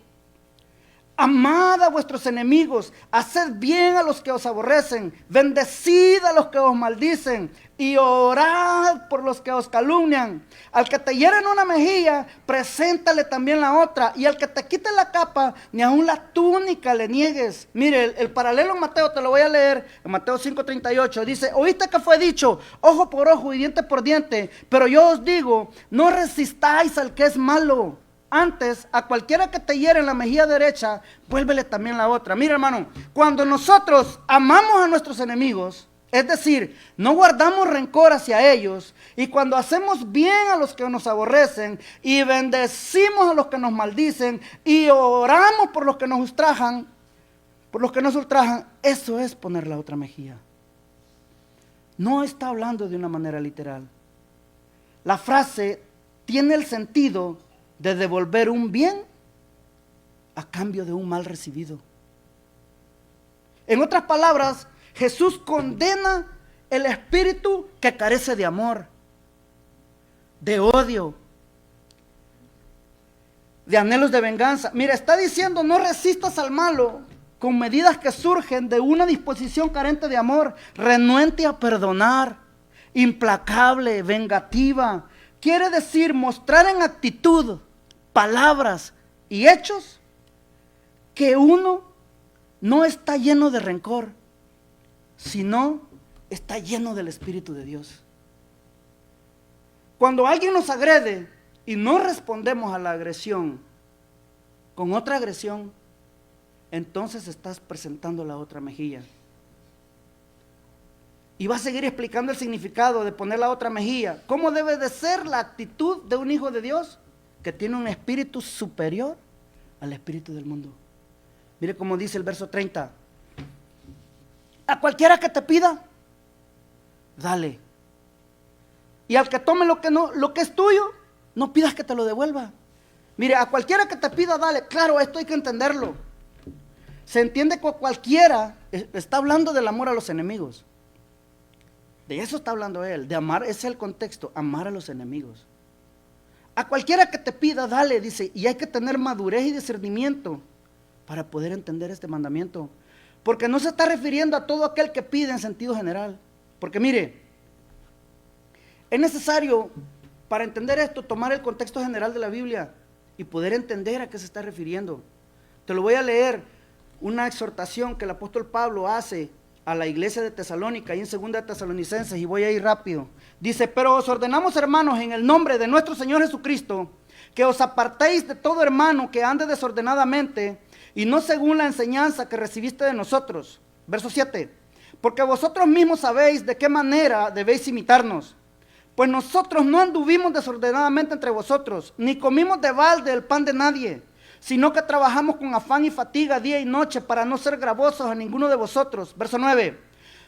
amad a vuestros enemigos, haced bien a los que os aborrecen, bendecid a los que os maldicen y orad por los que os calumnian. Al que te hieren una mejilla, preséntale también la otra, y al que te quite la capa, ni aun la túnica le niegues. Mire, el paralelo en Mateo, te lo voy a leer, en Mateo 5:38, dice, oíste que fue dicho, ojo por ojo y diente por diente, pero yo os digo, no resistáis al que es malo. Antes, a cualquiera que te hiere en la mejilla derecha, vuélvele también la otra. Mira, hermano, cuando nosotros amamos a nuestros enemigos, es decir, no guardamos rencor hacia ellos, y cuando hacemos bien a los que nos aborrecen, y bendecimos a los que nos maldicen, y oramos por los que nos ultrajan, eso es poner la otra mejilla. No está hablando de una manera literal. La frase tiene el sentido de devolver un bien a cambio de un mal recibido. En otras palabras, Jesús condena el espíritu que carece de amor, de odio, de anhelos de venganza. Mira, está diciendo, no resistas al malo con medidas que surgen de una disposición carente de amor, renuente a perdonar, implacable, vengativa. Quiere decir mostrar en actitud, palabras y hechos que uno no está lleno de rencor, sino está lleno del Espíritu de Dios. Cuando alguien nos agrede y no respondemos a la agresión con otra agresión, entonces estás presentando la otra mejilla. Y va a seguir explicando el significado de poner la otra mejilla. ¿Cómo debe de ser la actitud de un hijo de Dios que tiene un espíritu superior al espíritu del mundo? Mire cómo dice el verso 30. A cualquiera que te pida, dale. Y al que tome lo que es tuyo, no pidas que te lo devuelva. Mire, a cualquiera que te pida, dale. Claro, esto hay que entenderlo. Se entiende que cualquiera está hablando del amor a los enemigos. De eso está hablando él, de amar, ese es el contexto, amar a los enemigos. A cualquiera que te pida, dale, dice, y hay que tener madurez y discernimiento para poder entender este mandamiento. Porque no se está refiriendo a todo aquel que pide en sentido general. Porque mire, es necesario para entender esto, tomar el contexto general de la Biblia y poder entender a qué se está refiriendo. Te lo voy a leer, una exhortación que el apóstol Pablo hace a la iglesia de Tesalónica, ahí en 2 de Tesalonicenses, y voy a ir rápido. Dice, pero os ordenamos, hermanos, en el nombre de nuestro Señor Jesucristo, que os apartéis de todo hermano que ande desordenadamente, y no según la enseñanza que recibiste de nosotros. Verso 7, porque vosotros mismos sabéis de qué manera debéis imitarnos. Pues nosotros no anduvimos desordenadamente entre vosotros, ni comimos de balde el pan de nadie, sino que trabajamos con afán y fatiga día y noche para no ser gravosos a ninguno de vosotros. Verso 9,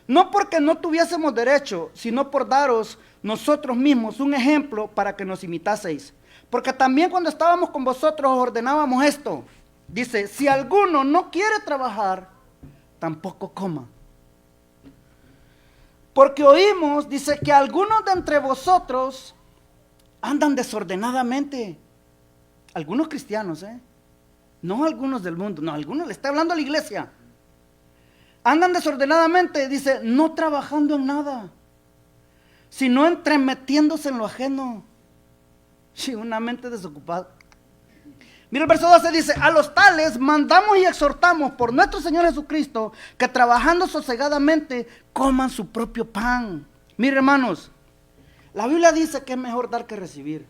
no porque no tuviésemos derecho, sino por daros nosotros mismos un ejemplo para que nos imitaseis. Porque también cuando estábamos con vosotros os ordenábamos esto. Dice, si alguno no quiere trabajar, tampoco coma. Porque oímos, dice, que algunos de entre vosotros andan desordenadamente. Algunos cristianos, no algunos del mundo, no, algunos le está hablando a la iglesia. Andan desordenadamente, dice, no trabajando en nada, sino entremetiéndose en lo ajeno. Sí, una mente desocupada. Mira el verso 12, dice, a los tales mandamos y exhortamos por nuestro Señor Jesucristo que trabajando sosegadamente coman su propio pan. Mire, hermanos, la Biblia dice que es mejor dar que recibir,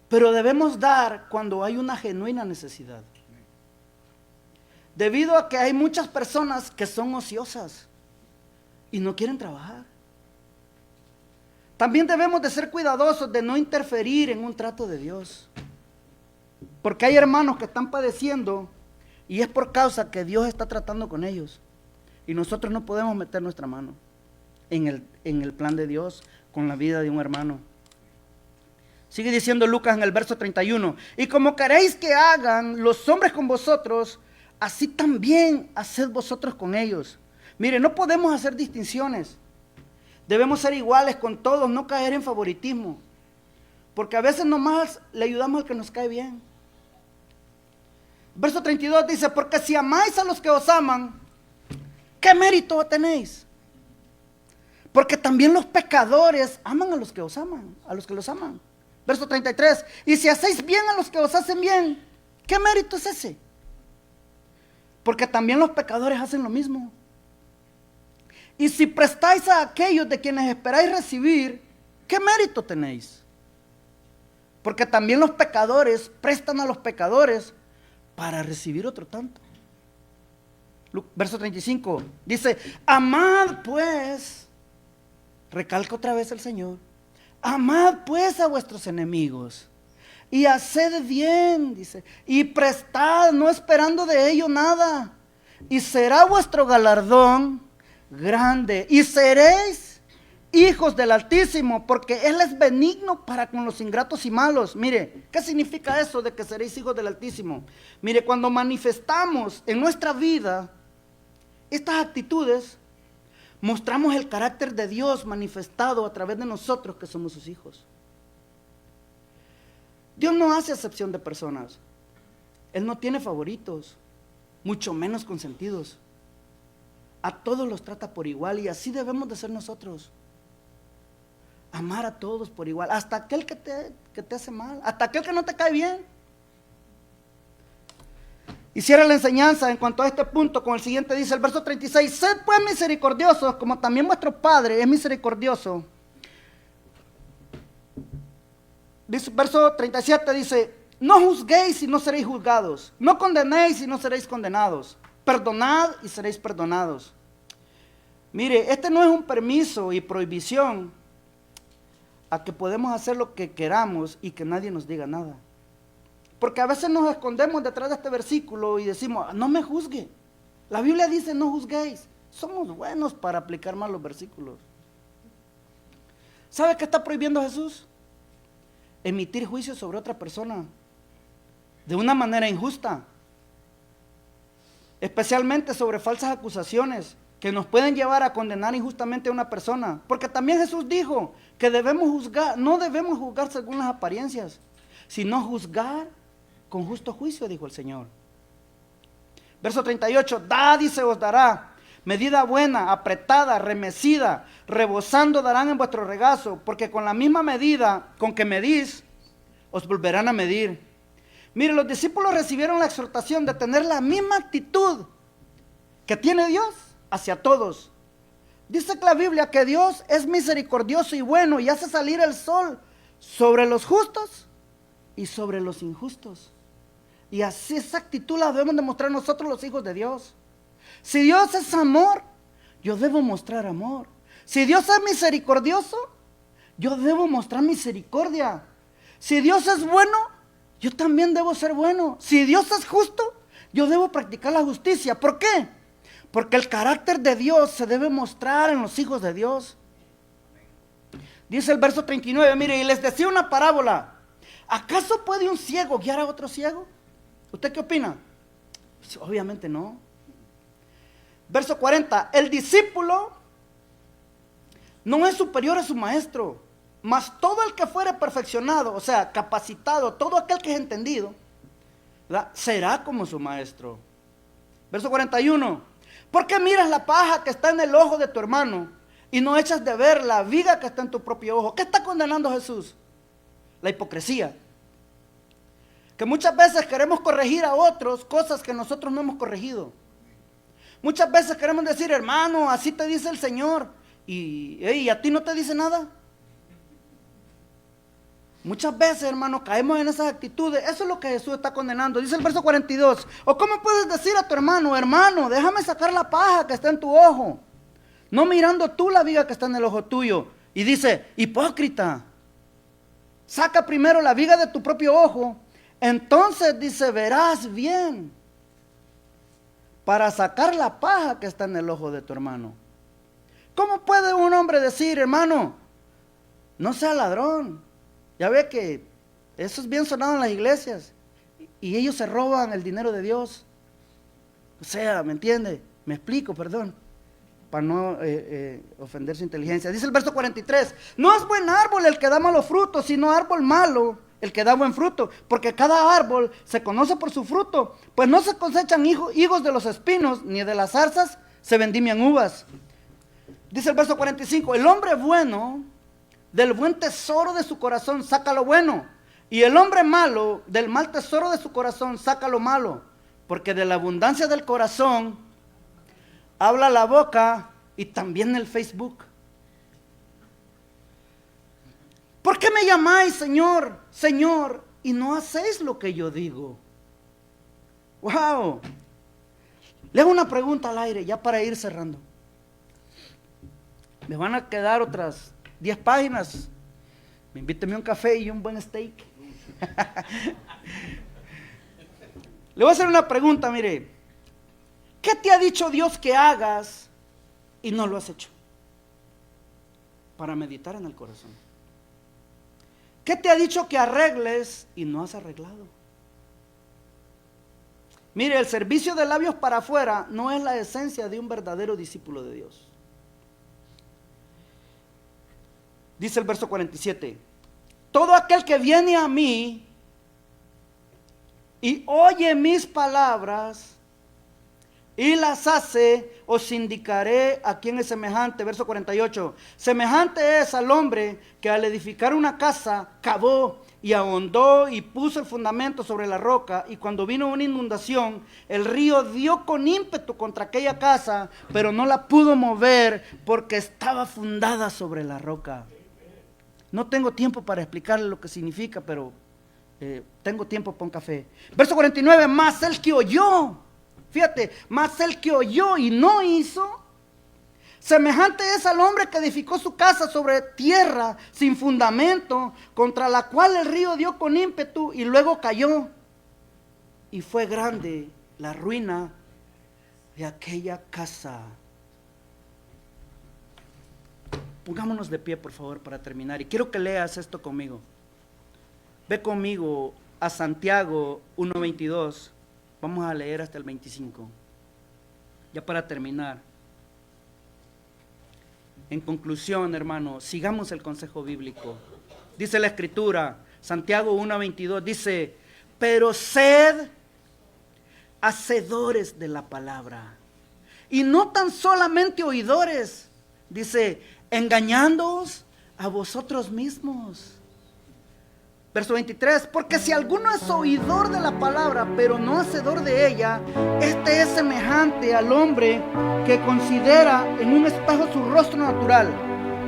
pero debemos dar cuando hay una genuina necesidad. Debido a que hay muchas personas que son ociosas y no quieren trabajar. También debemos de ser cuidadosos de no interferir en un trato de Dios. Porque hay hermanos que están padeciendo y es por causa que Dios está tratando con ellos. Y nosotros no podemos meter nuestra mano en el plan de Dios con la vida de un hermano. Sigue diciendo Lucas en el verso 31. Y como queréis que hagan los hombres con vosotros, así también haced vosotros con ellos. Mire, no podemos hacer distinciones. Debemos ser iguales con todos, no caer en favoritismo. Porque a veces nomás le ayudamos al que nos cae bien. Verso 32 dice, porque si amáis a los que os aman, ¿qué mérito tenéis? Porque también los pecadores aman a los que os aman, a los que los aman. Verso 33, y si hacéis bien a los que os hacen bien, ¿qué mérito es ese? Porque también los pecadores hacen lo mismo. Y si prestáis a aquellos de quienes esperáis recibir, ¿qué mérito tenéis? Porque también los pecadores prestan a los pecadores para recibir otro tanto. Verso 35 dice, amad pues, recalca otra vez el Señor, amad pues a vuestros enemigos y haced bien, dice, y prestad, no esperando de ello nada, y será vuestro galardón grande, y seréis hijos del Altísimo, porque Él es benigno para con los ingratos y malos. Mire, ¿qué significa eso de que seréis hijos del Altísimo? Mire, cuando manifestamos en nuestra vida estas actitudes, mostramos el carácter de Dios manifestado a través de nosotros que somos sus hijos. Dios no hace acepción de personas. Él no tiene favoritos, mucho menos consentidos. A todos los trata por igual y así debemos de ser nosotros. Amar a todos por igual, hasta aquel que te hace mal, hasta aquel que no te cae bien. Y cierra la enseñanza en cuanto a este punto con el siguiente, dice el verso 36, sed pues misericordiosos como también vuestro Padre es misericordioso. Verso 37 dice, no juzguéis y no seréis juzgados, no condenéis y no seréis condenados, perdonad y seréis perdonados. Mire, este no es un permiso y prohibición a que podemos hacer lo que queramos y que nadie nos diga nada. Porque a veces nos escondemos detrás de este versículo y decimos, no me juzgue. La Biblia dice, no juzguéis. Somos buenos para aplicar mal los versículos. ¿Sabe qué está prohibiendo Jesús? Emitir juicio sobre otra persona de una manera injusta, especialmente sobre falsas acusaciones que nos pueden llevar a condenar injustamente a una persona, porque también Jesús dijo que debemos juzgar, no debemos juzgar según las apariencias, sino juzgar con justo juicio, dijo el Señor. Verso 38, dad y se os dará, medida buena, apretada, remecida, rebosando darán en vuestro regazo, porque con la misma medida con que medís, os volverán a medir. Mire, los discípulos recibieron la exhortación de tener la misma actitud que tiene Dios hacia todos. Dice que la Biblia que Dios es misericordioso y bueno y hace salir el sol sobre los justos y sobre los injustos. Y así esa actitud la debemos demostrar nosotros los hijos de Dios. Si Dios es amor, yo debo mostrar amor. Si Dios es misericordioso, yo debo mostrar misericordia. Si Dios es bueno, yo también debo ser bueno. Si Dios es justo, yo debo practicar la justicia. ¿Por qué? Porque el carácter de Dios se debe mostrar en los hijos de Dios. Dice el verso 39, mire, y les decía una parábola. ¿Acaso puede un ciego guiar a otro ciego? ¿Usted qué opina? Pues, obviamente no. Verso 40, el discípulo no es superior a su maestro, mas todo el que fuere perfeccionado, o sea, capacitado, todo aquel que es entendido, ¿verdad?, será como su maestro. Verso 41, ¿por qué miras la paja que está en el ojo de tu hermano y no echas de ver la viga que está en tu propio ojo? ¿Qué está condenando Jesús? La hipocresía. Que muchas veces queremos corregir a otros cosas que nosotros no hemos corregido. Muchas veces queremos decir, hermano, así te dice el Señor, y a ti no te dice nada. Muchas veces, hermano, caemos en esas actitudes. Eso es lo que Jesús está condenando. Dice el verso 42, ¿o cómo puedes decir a tu hermano, hermano, déjame sacar la paja que está en tu ojo, no mirando tú la viga que está en el ojo tuyo? Y dice, hipócrita, saca primero la viga de tu propio ojo, entonces dice, verás bien para sacar la paja que está en el ojo de tu hermano. ¿Cómo puede un hombre decir, hermano, no sea ladrón? Ya ve que eso es bien sonado en las iglesias y ellos se roban el dinero de Dios. O sea, ¿me entiende? Me explico, perdón, para no ofender su inteligencia. Dice el verso 43, no es buen árbol el que da malos frutos, sino árbol malo el que da buen fruto, porque cada árbol se conoce por su fruto, pues no se cosechan higos de los espinos, ni de las zarzas se vendimian uvas. Dice el verso 45, el hombre bueno del buen tesoro de su corazón saca lo bueno, y el hombre malo del mal tesoro de su corazón saca lo malo, porque de la abundancia del corazón habla la boca y también el Facebook. ¿Por qué me llamáis Señor, Señor, y no hacéis lo que yo digo? Wow. Le hago una pregunta al aire, ya para ir cerrando. Me van a quedar otras 10 páginas. Invíteme un café y un buen steak. Le voy a hacer una pregunta, mire. ¿Qué te ha dicho Dios que hagas y no lo has hecho? Para meditar en el corazón. ¿Qué te ha dicho que arregles y no has arreglado? Mire, el servicio de labios para afuera no es la esencia de un verdadero discípulo de Dios. Dice el verso 47, todo aquel que viene a mí y oye mis palabras y las hace, os indicaré a quién es semejante. Verso 48, semejante es al hombre que al edificar una casa cavó y ahondó y puso el fundamento sobre la roca, y cuando vino una inundación, el río dio con ímpetu contra aquella casa, pero no la pudo mover porque estaba fundada sobre la roca. No tengo tiempo para explicarle lo que significa, pero tengo tiempo para un café. Verso 49, más el que oyó, fíjate, más el que oyó y no hizo, semejante es al hombre que edificó su casa sobre tierra sin fundamento, contra la cual el río dio con ímpetu y luego cayó. Y fue grande la ruina de aquella casa. Pongámonos de pie, por favor, para terminar. Y quiero que leas esto conmigo. Ve conmigo a Santiago 1:22. Vamos a leer hasta el 25. Ya para terminar. En conclusión, hermano, sigamos el consejo bíblico. Dice la Escritura, Santiago 1:22, dice: pero sed hacedores de la palabra, y no tan solamente oidores. Dice, engañándoos a vosotros mismos. Verso 23, porque si alguno es oidor de la palabra, pero no hacedor de ella, este es semejante al hombre que considera en un espejo su rostro natural,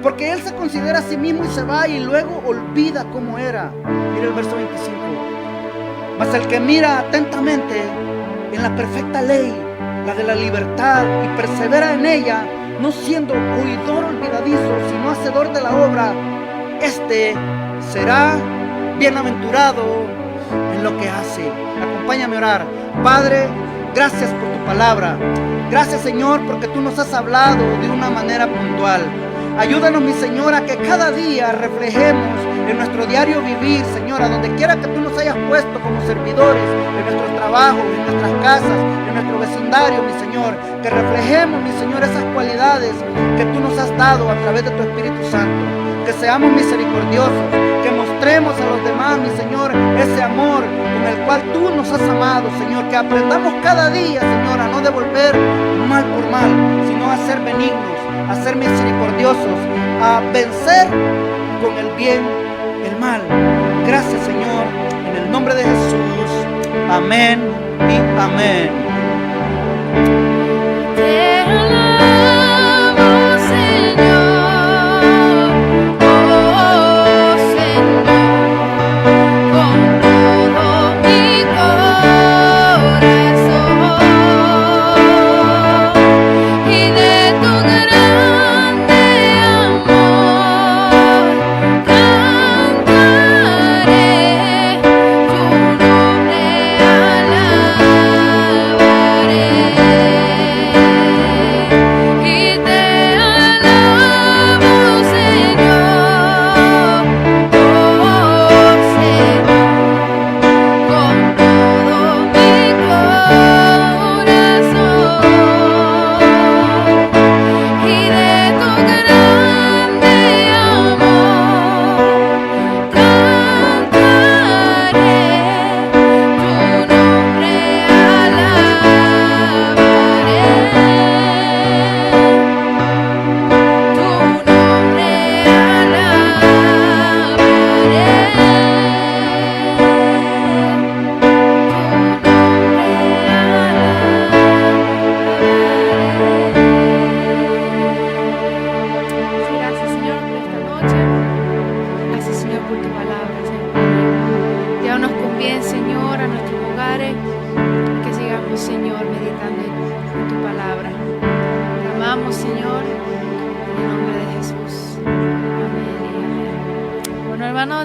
porque él se considera a sí mismo y se va y luego olvida cómo era. Mira el verso 25. Mas el que mira atentamente en la perfecta ley, la de la libertad, y persevera en ella, no siendo oidor olvidadizo, sino hacedor de la obra, este será bienaventurado en lo que hace. Acompáñame a orar. Padre, gracias por tu palabra. Gracias, Señor, porque tú nos has hablado de una manera puntual. Ayúdanos, mi Señor, a que cada día reflejemos en nuestro diario vivir, Señor, a donde quiera que tú nos hayas puesto como servidores, en nuestros trabajos, en nuestras casas, en nuestro vecindario, mi Señor, que reflejemos, mi Señor, esas cualidades que tú nos has dado a través de tu Espíritu Santo. Que seamos misericordiosos, que mostremos a los demás, mi Señor, ese amor con el cual tú nos has amado, Señor. Que aprendamos cada día, Señor, a no devolver mal por mal, sino a ser benignos, a ser misericordiosos, a vencer con el bien el mal. Gracias, Señor, en el nombre de Jesús. Amén y amén.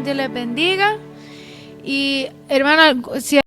Dios les bendiga. Y hermana, si